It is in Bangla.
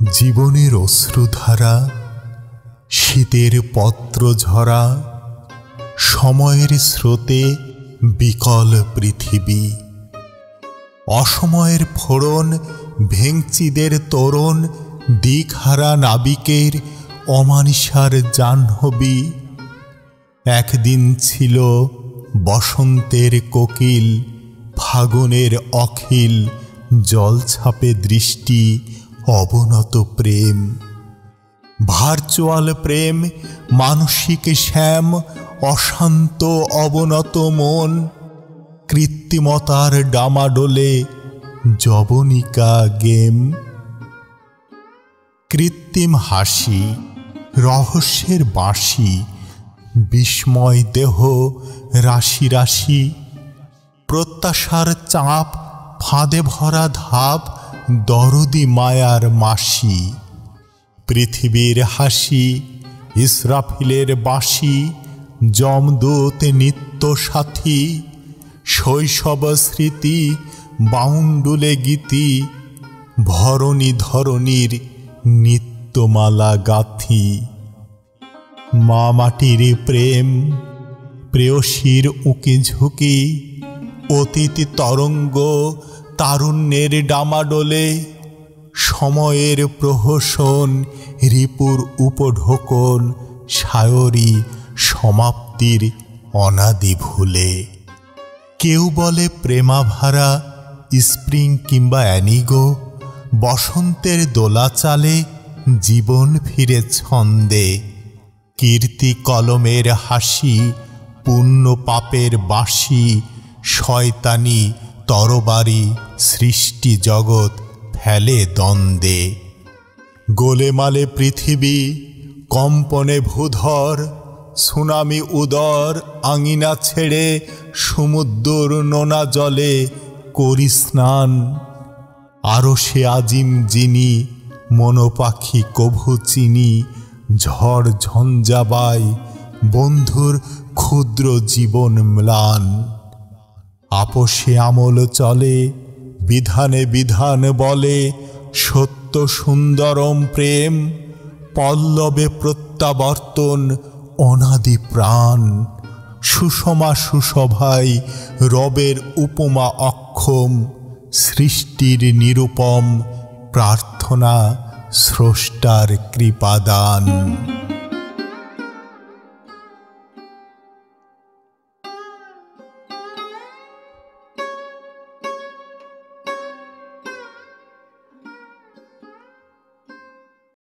জীবনের অশ্রুধারা, শীতের পত্র ঝরা, সময়ের স্রোতে বিকল পৃথিবী, অসময়ের ফোড়ন, ভেঙচিদের তোরণ, দিকহারা নাবিকের অমানিসার জাহ্নবী। একদিন ছিল বসন্তের কোকিল, ফাগুনের অখিল, জলছাপে দৃষ্টি, অবনত প্রেম, ভার্চুয়াল প্রেম, মানসিক শ্যাম, অশান্ত অবনত মন, কৃত্রিমতার ডামাডোলে যবনিকা গেম। কৃত্রিম হাসি, রহস্যের বাঁশি, বিস্ময় দেহ রাশি রাশি, প্রত্যাশার চাপ, ফাঁদে ভরা ধাপ, দরদি মায়ার মাসি। পৃথিবীর হাসি, ইসরাফিলের বাঁশি, যমদূত নিত্য সাথী, শৈশব স্মৃতি, বাউন্ডুলে গীতি, ভরণী ধরণীর নিত্যমালা গাথি। মা মাটির প্রেম, প্রেয়সীর উঁকি ঝুঁকি, অতীত তরঙ্গ, তারুণ্যের ডামাডোলে, সময়ের প্রহসন, রিপুর উপঢোকন, সায়রী সমাপ্তির অনাদি ভুলে। কেউ বলে প্রেমাভারা স্প্রিং কিংবা অ্যানিগো, বসন্তের দোলাচালে জীবন ফিরে ছন্দে। কীর্তি কলমের হাসি, পুণ্য পাপের বাঁশি, শয়তানি তরবারি, সৃষ্টি জগৎ ফেলে দ্বন্দ্বে। গোলেমালে পৃথিবী, কম্পনে ভূধর, সুনামি উদর, আঙিনা ছেড়ে সমুদ্র নোনা জলে করি স্নান। আরো সে আজিম যিনি, মনোপাখি কভু চিনি, ঝড় ঝঞ্ঝাবাই, বন্ধুর ক্ষুদ্র জীবন ম্লান। আপোষে আমল চলে, বিধানে বিধান বলে, সত্য সুন্দরম প্রেম, পল্লবে প্রত্যাবর্তন অনাদি প্রাণ। সুষমা সুসভায় রবের উপমা অক্ষম, সৃষ্টির নিরূপম প্রার্থনা স্রষ্টার কৃপাদান।